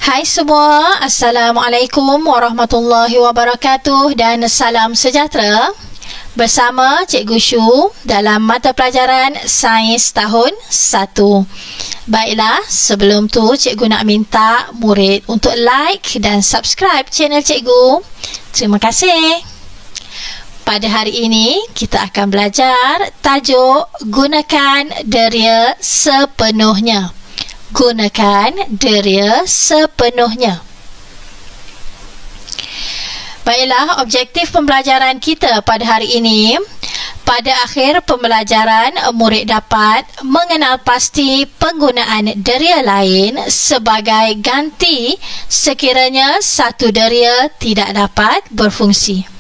Hai semua, Assalamualaikum warahmatullahi wabarakatuh dan salam sejahtera. Bersama Cikgu Shu dalam mata pelajaran Sains tahun 1. Baiklah, sebelum tu Cikgu nak minta murid untuk like dan subscribe channel Cikgu. Terima kasih. Pada hari ini kita akan belajar tajuk gunakan deria sepenuhnya. Gunakan deria sepenuhnya. Baiklah, objektif pembelajaran kita pada hari ini. Pada akhir pembelajaran, murid dapat mengenal pasti penggunaan deria lain sebagai ganti sekiranya satu deria tidak dapat berfungsi.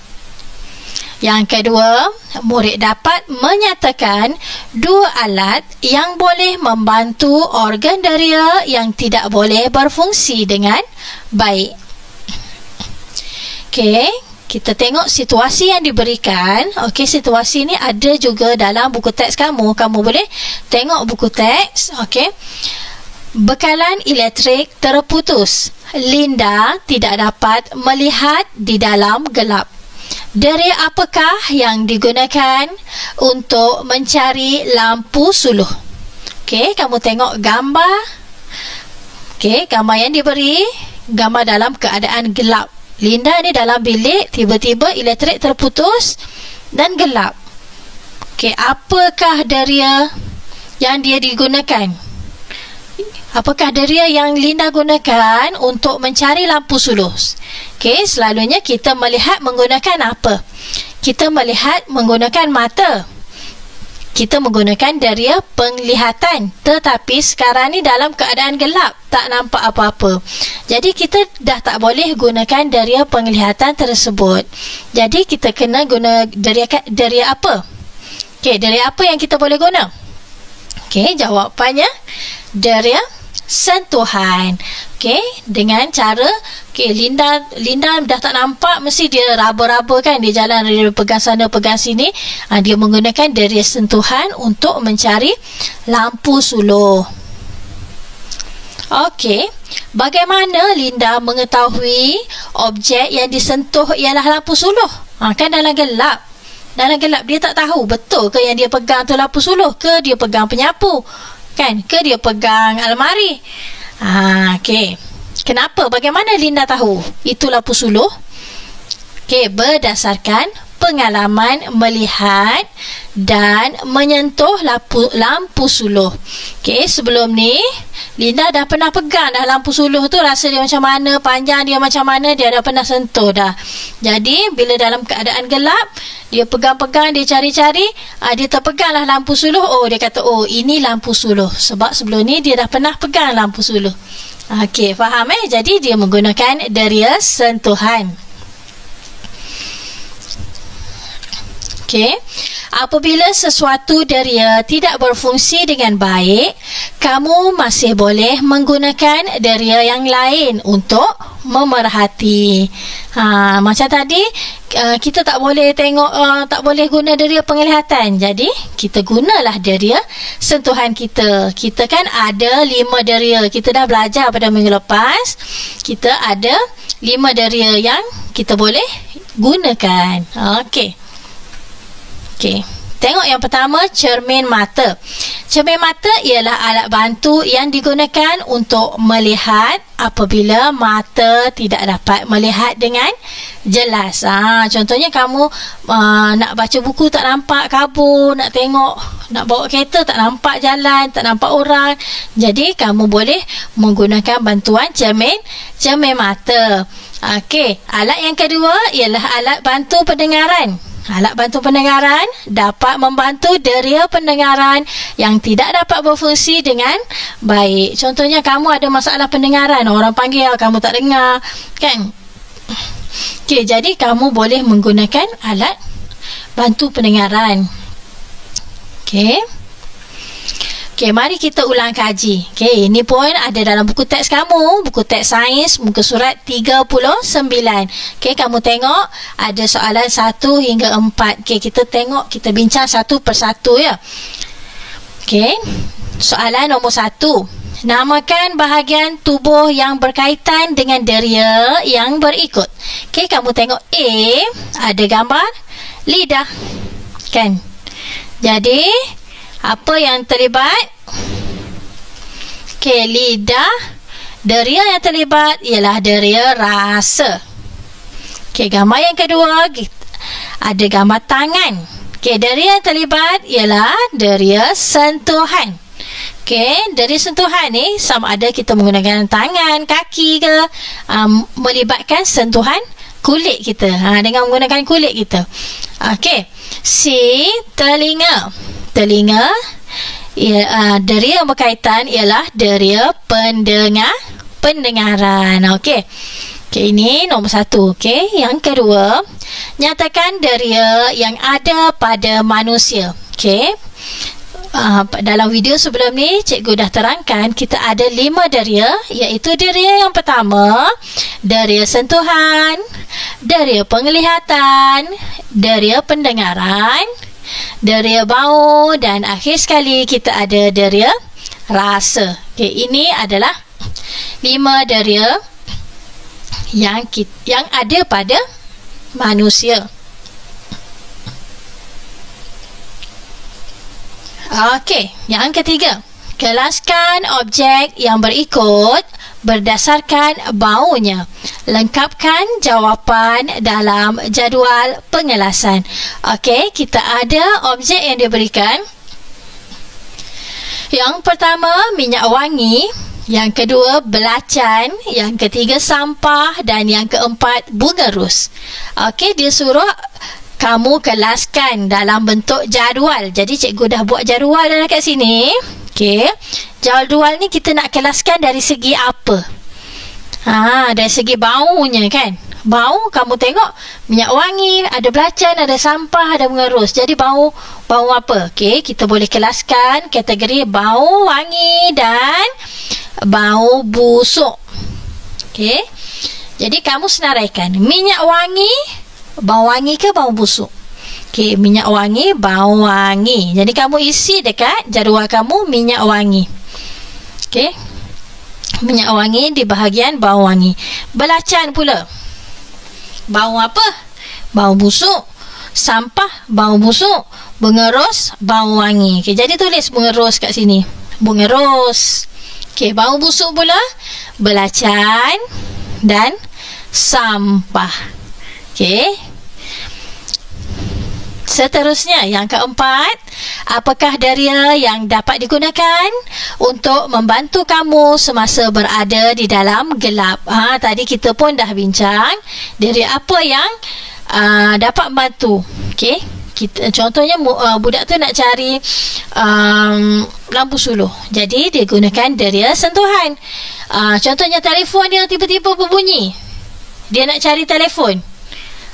Yang kedua, murid dapat menyatakan dua alat yang boleh membantu organ deria yang tidak boleh berfungsi dengan baik. Okey, kita tengok situasi yang diberikan. Okey, situasi ni ada juga dalam buku teks kamu. Kamu boleh tengok buku teks. Okey. Bekalan elektrik terputus. Linda tidak dapat melihat di dalam gelap. Deria apakah yang digunakan untuk mencari lampu suluh? Okey, kamu tengok gambar. Okey, gambar yang diberi, gambar dalam keadaan gelap. Linda ni dalam bilik, tiba-tiba elektrik terputus dan gelap. Okey, apakah deria yang dia digunakan? Apakah deria yang Linda gunakan untuk mencari lampu suluh? Okey, selalunya kita melihat menggunakan apa? Kita melihat menggunakan mata. Kita menggunakan deria penglihatan. Tetapi sekarang ni dalam keadaan gelap, tak nampak apa-apa. Jadi kita dah tak boleh gunakan deria penglihatan tersebut. Jadi kita kena guna deria apa? Okey, deria apa yang kita boleh guna? Okey, jawapannya deria sentuhan. Okey, dengan cara Linda dah tak nampak, mesti dia raba-raba kan, dia jalan, dia pegang sana pegang sini. Dia menggunakan deria sentuhan untuk mencari lampu suluh. Okey, bagaimana Linda mengetahui objek yang disentuh ialah lampu suluh? Kan dalam gelap. Dalam gelap dia tak tahu betul ke yang dia pegang tu lampu suluh, ke dia pegang penyapu, kan, ke dia pegang almari. Okey. Kenapa? Bagaimana Linda tahu itu lampu suluh? Okey, berdasarkan pengalaman melihat dan menyentuh lampu suluh. Okey, sebelum ni Linda dah pernah pegang dah lampu suluh tu, rasa dia macam mana, panjang dia macam mana, dia dah pernah sentuh dah. Jadi bila dalam keadaan gelap, dia pegang-pegang, dia cari-cari, dia terpeganglah lampu suluh. Oh, dia kata, oh, ini lampu suluh. Sebab sebelum ni dia dah pernah pegang lampu suluh. Okey, faham Jadi dia menggunakan deria sentuhan. Okey, apabila sesuatu deria tidak berfungsi dengan baik, kamu masih boleh menggunakan deria yang lain untuk memerhati. Macam tadi, kita tak boleh tengok, tak boleh guna deria penglihatan. Jadi, kita gunalah deria sentuhan kita. Kita kan ada 5 deria. Kita dah belajar pada minggu lepas. Kita ada 5 deria yang kita boleh gunakan. Okey. Okey, tengok yang pertama, cermin mata. Cermin mata ialah alat bantu yang digunakan untuk melihat apabila mata tidak dapat melihat dengan jelas. Contohnya kamu nak baca buku tak nampak kabur, nak tengok, nak bawa kereta tak nampak jalan, tak nampak orang. Jadi kamu boleh menggunakan bantuan cermin mata. Okey, alat yang kedua ialah alat bantu pendengaran. Alat bantu pendengaran dapat membantu deria pendengaran yang tidak dapat berfungsi dengan baik. Contohnya kamu ada masalah pendengaran, orang panggil kamu tak dengar, kan? Okey, jadi kamu boleh menggunakan alat bantu pendengaran. Okey. Okey, mari kita ulang kaji. Okey, ini pun ada dalam buku teks kamu, buku teks sains, muka surat 39. Okey, kamu tengok ada soalan 1 hingga 4. Okey, kita tengok, kita bincang satu persatu ya. Okey, soalan nombor 1. namakan bahagian tubuh yang berkaitan dengan deria yang berikut. Okey, kamu tengok A, ada gambar lidah. Kan? Jadi, apa yang terlibat? Okey, lidah. Deria yang terlibat ialah deria rasa. Okey, gambar yang kedua, ada gambar tangan. Okey, deria yang terlibat ialah deria sentuhan. Okey, dari sentuhan ni sama ada kita menggunakan tangan, kaki ke, melibatkan sentuhan kulit kita, dengan menggunakan kulit kita. Okey, C, telinga. Telinga, deria yang berkaitan ialah deria pendengaran. Okey. Okey, ini nombor 1. Okey, yang kedua, nyatakan deria yang ada pada manusia. Okey. Dalam video sebelum ni cikgu dah terangkan kita ada 5 deria, iaitu deria yang pertama, deria sentuhan, deria penglihatan, deria pendengaran, deria bau, dan akhir sekali kita ada deria rasa. Okey, ini adalah 5 deria yang ada pada manusia. Okey, yang ketiga, kelaskan objek yang berikut berdasarkan baunya. Lengkapkan jawapan dalam jadual pengelasan. Okey, kita ada objek yang diberikan. Yang pertama, minyak wangi. Yang kedua, belacan. Yang ketiga, sampah. Dan yang keempat, bunga ros. Okey, dia suruh kamu kelaskan dalam bentuk jadual. Jadi cikgu dah buat jadual dah kat sini. Okey. Jadual ni kita nak kelaskan dari segi apa? Dari segi baunya kan. Bau kamu tengok minyak wangi, ada belacan, ada sampah, ada bunga ros. Jadi bau apa? Okey, kita boleh kelaskan kategori bau wangi dan bau busuk. Okey. Jadi kamu senaraikan minyak wangi, bau wangi ke bau busuk? Okey, minyak wangi, bau wangi. Jadi kamu isi dekat jadual kamu minyak wangi. Okey. Minyak wangi di bahagian bau wangi. Belacan pula. Bau apa? Bau busuk. Sampah, bau busuk. Bunga ros, bau wangi. Okey, jadi tulis bunga ros kat sini. Bunga ros. Okey, bau busuk pula belacan dan sampah. Okey. Seterusnya, yang keempat, apakah deria yang dapat digunakan untuk membantu kamu semasa berada di dalam gelap? Tadi kita pun dah bincang deria apa yang dapat membantu. Okey. Contohnya budak tu nak cari lampu suluh. Jadi dia gunakan deria sentuhan. Contohnya telefon dia tiba-tiba berbunyi. Dia nak cari telefon.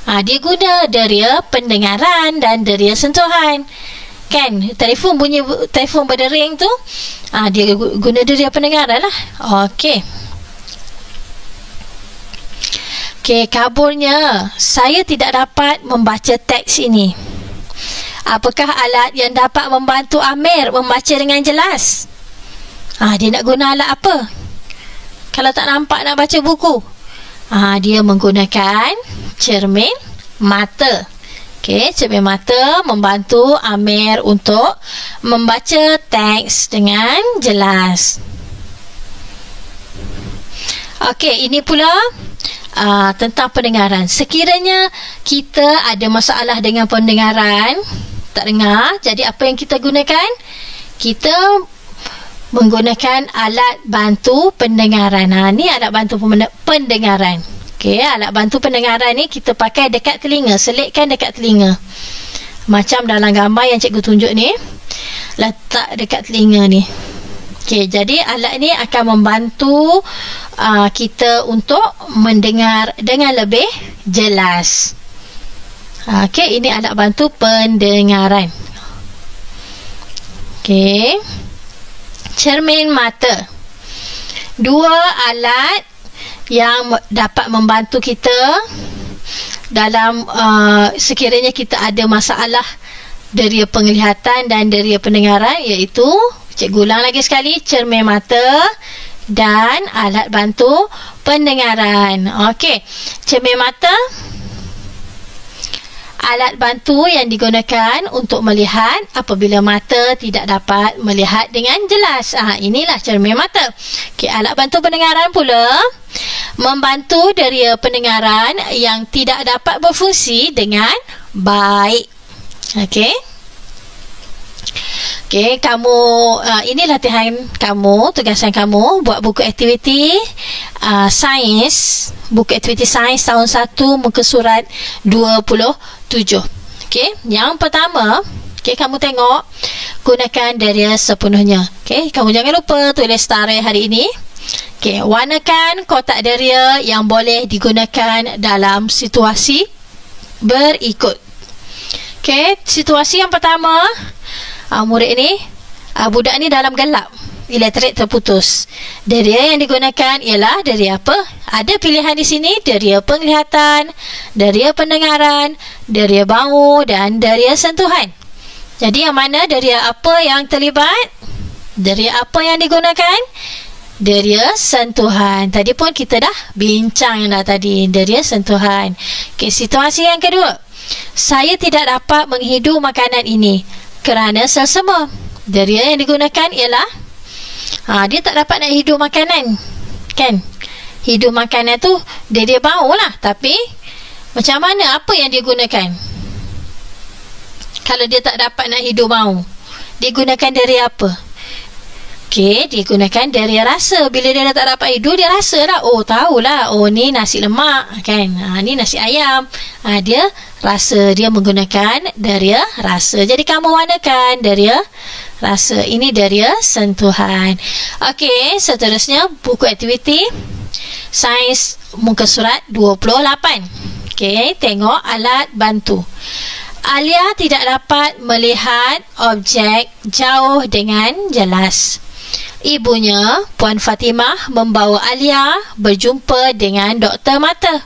Dia guna deria pendengaran dan deria sentuhan. Kan, telefon bunyi, telefon berdering tu, dia guna deria pendengaran lah. Okey. Okey, kaburnya, saya tidak dapat membaca teks ini. Apakah alat yang dapat membantu Amir membaca dengan jelas? Dia nak guna alat apa? Kalau tak nampak nak baca buku, dia menggunakan cermin mata. Okey, cermin mata membantu Amir untuk membaca teks dengan jelas. Okey, ini pula tentang pendengaran. Sekiranya kita ada masalah dengan pendengaran, tak dengar, jadi apa yang kita gunakan? Kita menggunakan alat bantu pendengaran. Ni alat bantu pendengaran. Okey, alat bantu pendengaran ni kita pakai dekat telinga, selitkan dekat telinga. Macam dalam gambar yang cikgu tunjuk ni, letak dekat telinga ni. Okey, jadi alat ni akan membantu kita untuk mendengar dengan lebih jelas. Okey, ini alat bantu pendengaran. Okey. Cermin mata. Dua alat yang dapat membantu kita dalam sekiranya kita ada masalah deria penglihatan dan deria pendengaran, iaitu Cikgu ulang lagi sekali, cermin mata dan alat bantu pendengaran. Okey, cermin mata, alat bantu yang digunakan untuk melihat apabila mata tidak dapat melihat dengan jelas. Inilah cermin mata. Okey, alat bantu pendengaran pula membantu deria pendengaran yang tidak dapat berfungsi dengan baik. Okey. Okey, kamu ini latihan kamu, tugasan kamu buat buku aktiviti sains, buku aktiviti sains tahun 1 muka surat 27. Okey, yang pertama, okey, kamu tengok gunakan deria sepenuhnya. Okey, kamu jangan lupa tulis tarikh hari ini. Okey, warnakan kotak deria yang boleh digunakan dalam situasi berikut. Okey, situasi yang pertama, murid ni, budak ni dalam gelap, elektrik terputus. Deria yang digunakan ialah deria apa? Ada pilihan di sini, deria penglihatan, deria pendengaran, deria bau dan deria sentuhan. Jadi yang mana deria apa yang terlibat? Deria apa yang digunakan? Deria sentuhan. Tadi pun kita dah bincang dah tadi, deria sentuhan. Okey, situasi yang kedua, saya tidak dapat menghidu makanan ini kerana selsema. Deria yang digunakan ialah dia tak dapat nak hidu makanan, kan? Hidu makanan tu dia bau lah. Tapi macam mana, apa yang dia gunakan kalau dia tak dapat nak hidu bau? Dia gunakan deria apa? Okey, dia gunakan deria rasa. Bila dia dah tak dapat hidu, dia rasa dah. Oh, tahulah, oh ni nasi lemak, kan? Ni nasi ayam. Dia rasa, dia menggunakan deria rasa. Jadi kamu warnakan deria rasa. Ini deria sentuhan. Okey, seterusnya buku aktiviti sains muka surat 28. Okey, tengok alat bantu. Alia tidak dapat melihat objek jauh dengan jelas. Ibunya, Puan Fatimah, membawa Alia berjumpa dengan doktor mata.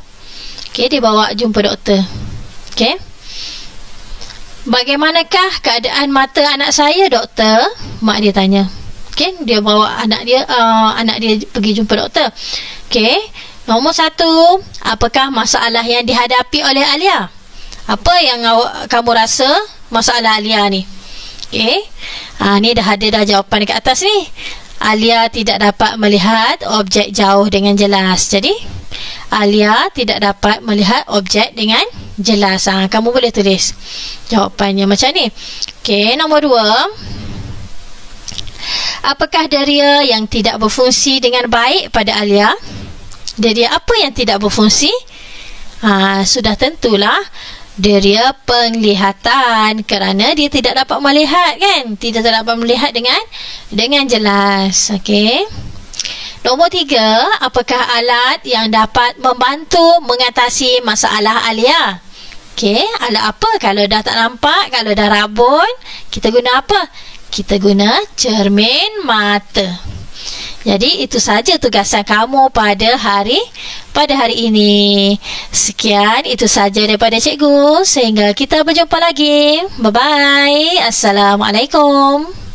Okey, dia bawa jumpa doktor. Okey. Bagaimanakah keadaan mata anak saya, doktor? Mak dia tanya. Okey, dia bawa anak dia pergi jumpa doktor. Okey. Nombor 1, apakah masalah yang dihadapi oleh Alia? Apa yang kamu rasa masalah Alia ni? Okey. Ni dah ada jawapan dekat atas ni. Alia tidak dapat melihat objek jauh dengan jelas. Jadi, Alia tidak dapat melihat objek dengan jelas. Kamu boleh tulis jawapannya macam ni. Okey, nombor 2. Apakah deria yang tidak berfungsi dengan baik pada Alia? Deria apa yang tidak berfungsi? Sudah tentulah deria penglihatan, kerana dia tidak dapat melihat, kan? Tidak dapat melihat dengan jelas. Okey. Nombor 3, apakah alat yang dapat membantu mengatasi masalah Alia? Okey, alat apa? Kalau dah tak nampak, kalau dah rabun, kita guna apa? Kita guna cermin mata. Jadi itu saja tugasan kamu pada hari ini. Sekian, itu saja daripada cikgu. Sehingga kita berjumpa lagi. Bye-bye. Assalamualaikum.